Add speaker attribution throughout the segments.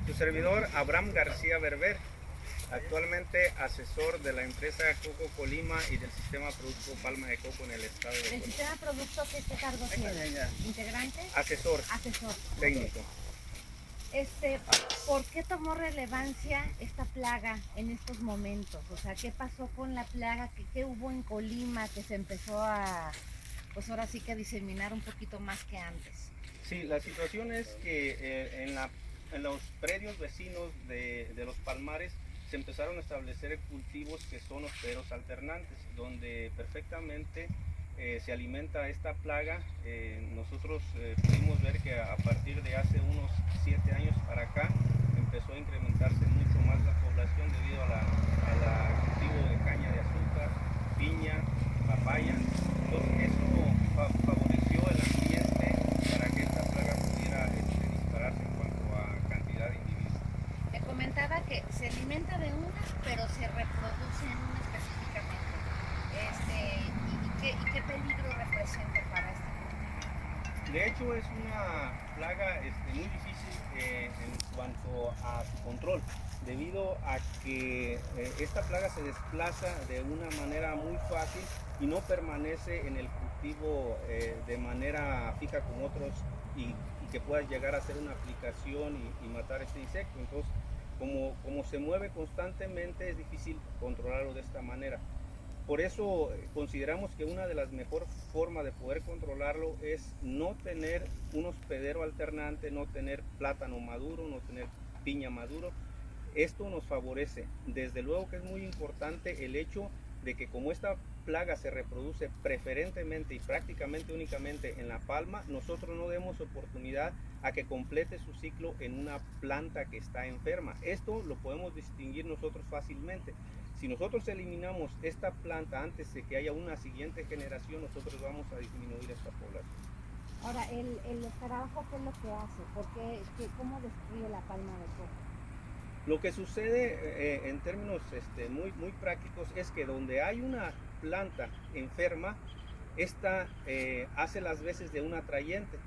Speaker 1: Tu servidor, Abraham García Berber, actualmente asesor de la empresa Coco Colima y del sistema Producto Palma de Coco en el estado de
Speaker 2: ¿El
Speaker 1: Colima.
Speaker 2: sistema producto qué cargo tiene? ¿Integrante?
Speaker 1: Asesor
Speaker 2: Asesor.
Speaker 1: técnico.
Speaker 2: ¿Por qué tomó relevancia esta plaga en estos momentos? O sea, ¿qué pasó con la plaga? ¿Qué hubo en Colima que se empezó a, pues ahora sí que diseminar un poquito más que antes?
Speaker 1: Sí, la situación es que en los predios vecinos de los palmares se empezaron a establecer cultivos que son hospederos alternantes, donde perfectamente se alimenta esta plaga. Nosotros pudimos ver que a partir de hace unos 7 años para acá empezó a incrementarse mucho más la población debido a cultivo de caña de azúcar, piña, papaya. Entonces eso favoreció el ambiente para que esta plaga pudiera dispararse en cuanto a cantidad de individuos.
Speaker 2: Te comentaba que se alimenta de una, pero se reproduce en una específicamente. ¿Y qué peligro representa para este cultivo?
Speaker 1: De hecho es una plaga muy difícil en cuanto a su control, debido a que esta plaga se desplaza de una manera muy fácil y no permanece en el cultivo de manera fija como otros y que pueda llegar a hacer una aplicación y matar este insecto. Entonces, como se mueve constantemente, es difícil controlarlo de esta manera. Por eso consideramos que una de las mejores formas de poder controlarlo es no tener un hospedero alternante, no tener plátano maduro, no tener piña maduro. Esto nos favorece. Desde luego que es muy importante el hecho de que como esta plaga se reproduce preferentemente y prácticamente únicamente en la palma, nosotros no demos oportunidad a que complete su ciclo en una planta que está enferma. Esto lo podemos distinguir nosotros fácilmente. Si nosotros eliminamos esta planta antes de que haya una siguiente generación, nosotros vamos a disminuir esta población.
Speaker 2: Ahora, el escarabajo, ¿qué es lo que hace? ¿Cómo destruye la palma de coco?
Speaker 1: Lo que sucede en términos muy prácticos es que donde hay una planta enferma, esta hace las veces de un atrayente,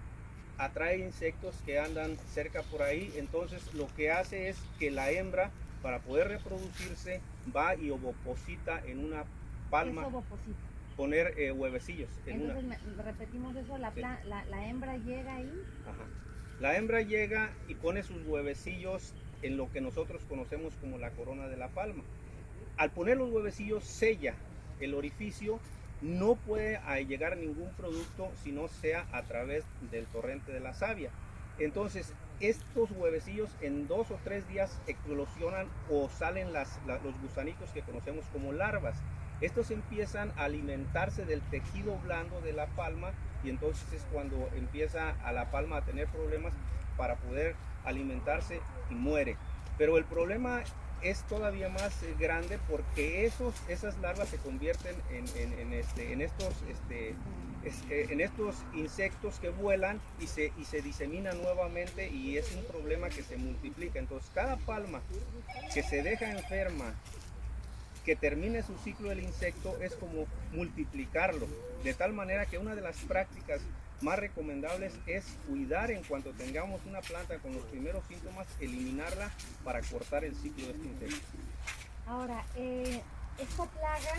Speaker 1: atrae insectos que andan cerca por ahí. Entonces lo que hace es que la hembra, para poder reproducirse, va y ovoposita en una palma.
Speaker 2: ¿Qué es ovoposita?
Speaker 1: Poner huevecillos en
Speaker 2: Entonces, repetimos eso,
Speaker 1: Sí.
Speaker 2: la hembra llega ahí.
Speaker 1: Ajá. La hembra llega y pone sus huevecillos en lo que nosotros conocemos como la corona de la palma. Al poner los huevecillos sella el orificio, no puede llegar ningún producto si no sea a través del torrente de la savia. Entonces estos huevecillos en 2 o 3 días eclosionan o salen los gusanitos que conocemos como larvas. Estos empiezan a alimentarse del tejido blando de la palma y entonces es cuando empieza a la palma a tener problemas para poder alimentarse y muere. Pero el problema es todavía más grande porque esas larvas se convierten en estos insectos que vuelan y se diseminan nuevamente, y es un problema que se multiplica. Entonces cada palma que se deja enferma, que termine su ciclo del insecto, es como multiplicarlo, de tal manera que una de las prácticas más recomendables es cuidar en cuanto tengamos una planta con los primeros síntomas, eliminarla para cortar el ciclo de este insecto.
Speaker 2: Ahora, esta plaga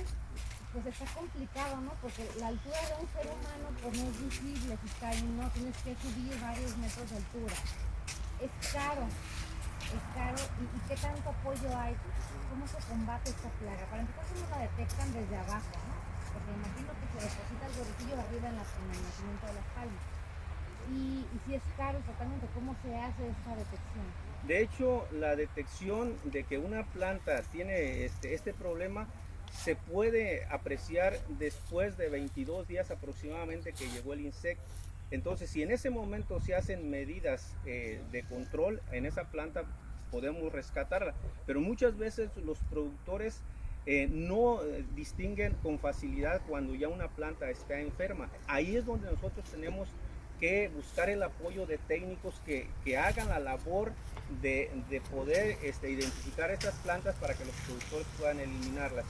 Speaker 2: pues está complicado, ¿no? Porque la altura de un ser humano pues no es visible, si está ahí, ¿no? Tienes que subir varios metros de altura. Es caro. ¿Y qué tanto apoyo hay? ¿Cómo se combate esta plaga? Para empezar, ¿cómo la detectan desde abajo, no? Porque imagino que se deposita el huevecillo arriba en el nacimiento de las palmas. Y si es caro el tratamiento, ¿cómo se hace esta detección?
Speaker 1: De hecho, la detección de que una planta tiene este problema se puede apreciar después de 22 días aproximadamente que llegó el insecto. Entonces, si en ese momento se hacen medidas de control en esa planta, podemos rescatarla. Pero muchas veces los productores no distinguen con facilidad cuando ya una planta está enferma. Ahí es donde nosotros tenemos que buscar el apoyo de técnicos que hagan la labor de poder identificar estas plantas para que los productores puedan eliminarlas.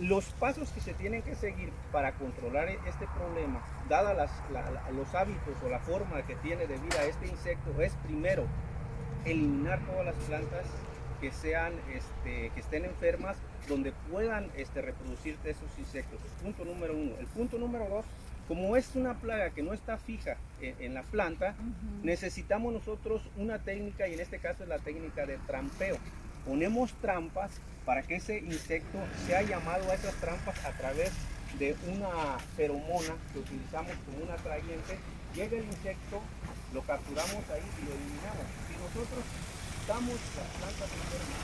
Speaker 1: Los pasos que se tienen que seguir para controlar este problema, dadas los hábitos o la forma que tiene de vida este insecto, es primero eliminar todas las plantas que sean, que estén enfermas, donde puedan reproducirse esos insectos. Punto número uno. El punto número dos, como es una plaga que no está fija en la planta, necesitamos nosotros una técnica, y en este caso es la técnica de trampeo. Ponemos trampas para que ese insecto sea llamado a esas trampas a través de una feromona que utilizamos como un atrayente. Llega el insecto, lo capturamos ahí y lo eliminamos. Si nosotros quitamos las plantas enfermas,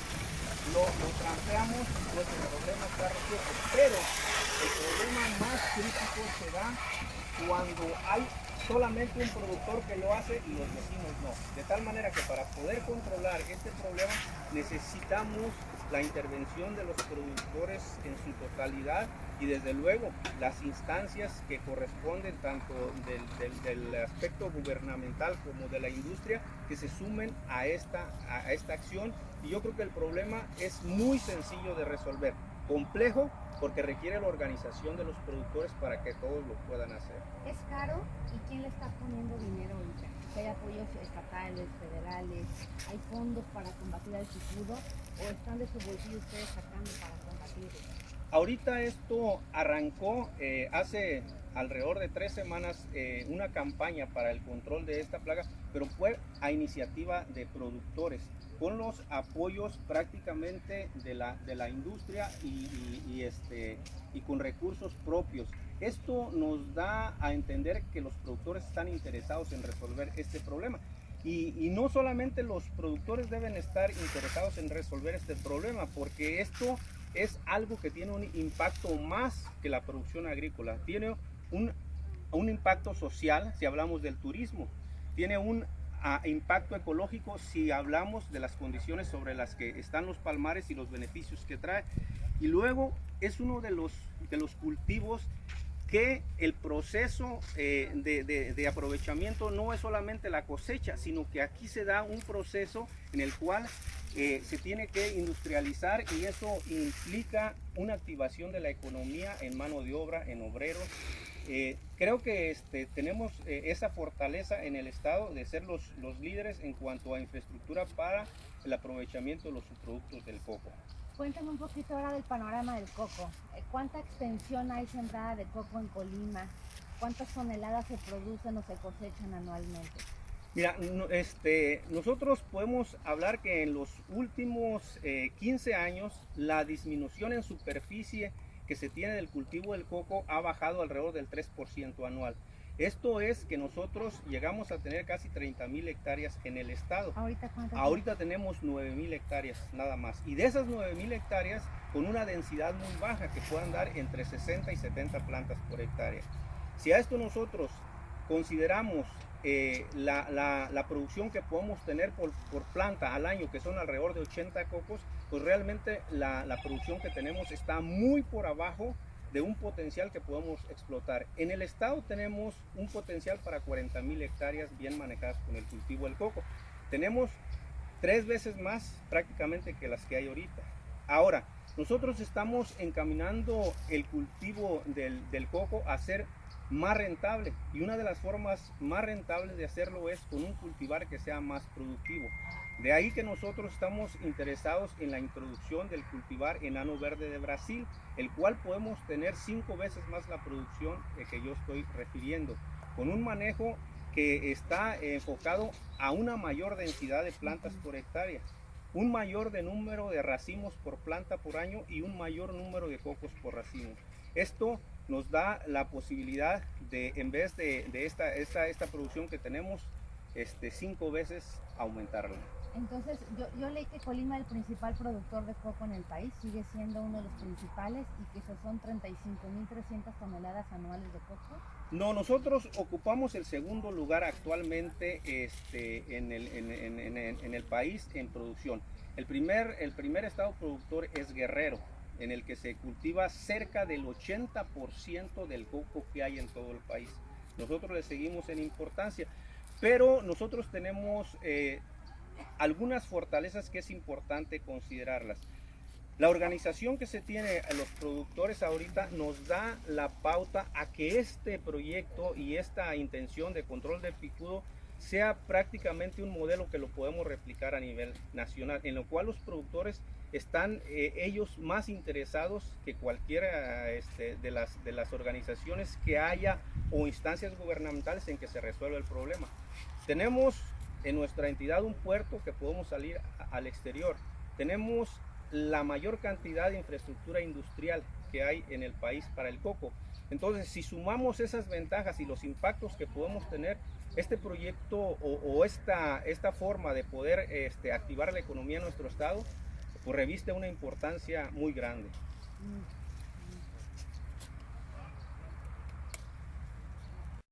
Speaker 1: lo trampeamos, nuestro problema está resuelto. Pero el problema más crítico se da cuando hay solamente un productor que lo hace y los vecinos no. De tal manera que para poder controlar este problema necesitamos la intervención de los productores en su totalidad y desde luego las instancias que corresponden tanto del aspecto gubernamental como de la industria que se sumen a esta acción. Y yo creo que el problema es muy sencillo de resolver, complejo porque requiere la organización de los productores para que todos lo puedan hacer.
Speaker 2: ¿Es caro? ¿Y quién le está poniendo dinero ahorita? ¿Hay apoyos estatales, federales? ¿Hay fondos para combatir al picudo? ¿O están de su bolsillo ustedes sacando para combatirlo?
Speaker 1: Ahorita esto arrancó hace alrededor de 3 semanas una campaña para el control de esta plaga, pero fue a iniciativa de productores, con los apoyos prácticamente de la industria y con recursos propios. Esto nos da a entender que los productores están interesados en resolver este problema. Y no solamente los productores deben estar interesados en resolver este problema, porque esto es algo que tiene un impacto más que la producción agrícola. Tiene un impacto social si hablamos del turismo. Tiene un impacto ecológico si hablamos de las condiciones sobre las que están los palmares y los beneficios que trae. Y luego es uno de los cultivos que el proceso de aprovechamiento no es solamente la cosecha, sino que aquí se da un proceso en el cual se tiene que industrializar, y eso implica una activación de la economía en mano de obra, en obreros. Creo que tenemos esa fortaleza en el estado de ser los líderes en cuanto a infraestructura para el aprovechamiento de los subproductos del coco.
Speaker 2: Cuéntame un poquito ahora del panorama del coco. ¿Cuánta extensión hay sembrada de coco en Colima? ¿Cuántas toneladas se producen o se cosechan anualmente?
Speaker 1: Mira, nosotros podemos hablar que en los últimos 15 años la disminución en superficie que se tiene del cultivo del coco ha bajado alrededor del 3% anual. Esto es que nosotros llegamos a tener casi 30,000 hectáreas en el estado. Ahorita tenemos 9,000 hectáreas nada más. Y de esas 9,000 hectáreas con una densidad muy baja que puedan dar entre 60 y 70 plantas por hectárea. Si a esto nosotros consideramos la producción que podemos tener por planta al año, que son alrededor de 80 cocos, pues realmente la producción que tenemos está muy por abajo de un potencial que podemos explotar. En el estado tenemos un potencial para 40,000 hectáreas bien manejadas con el cultivo del coco. Tenemos 3 veces más prácticamente que las que hay ahorita. Ahora, nosotros estamos encaminando el cultivo del coco a ser más rentable, y una de las formas más rentables de hacerlo es con un cultivar que sea más productivo. De ahí que nosotros estamos interesados en la introducción del cultivar enano verde de Brasil, el cual podemos tener 5 veces más la producción que yo estoy refiriendo, con un manejo que está enfocado a una mayor densidad de plantas por hectárea, un mayor número de racimos por planta por año y un mayor número de cocos por racimo. Esto nos da la posibilidad de, en vez de esta producción que tenemos, 5 veces aumentarla.
Speaker 2: Entonces, yo leí que Colima es el principal productor de coco en el país, sigue siendo uno de los principales, y que esos son 35,300 toneladas anuales de coco.
Speaker 1: No, nosotros ocupamos el segundo lugar actualmente en el país en producción. El primer estado productor es Guerrero, en el que se cultiva cerca del 80% del coco que hay en todo el país. Nosotros le seguimos en importancia, pero nosotros tenemos algunas fortalezas que es importante considerarlas. La organización que se tiene a los productores ahorita nos da la pauta a que este proyecto y esta intención de control del picudo sea prácticamente un modelo que lo podemos replicar a nivel nacional, en lo cual los productores están ellos más interesados que cualquiera de las organizaciones que haya o instancias gubernamentales en que se resuelva el problema. Tenemos en nuestra entidad un puerto que podemos salir al exterior. Tenemos la mayor cantidad de infraestructura industrial que hay en el país para el coco. Entonces, si sumamos esas ventajas y los impactos que podemos tener, este proyecto o esta forma de poder activar la economía en nuestro estado, pues reviste una importancia muy grande.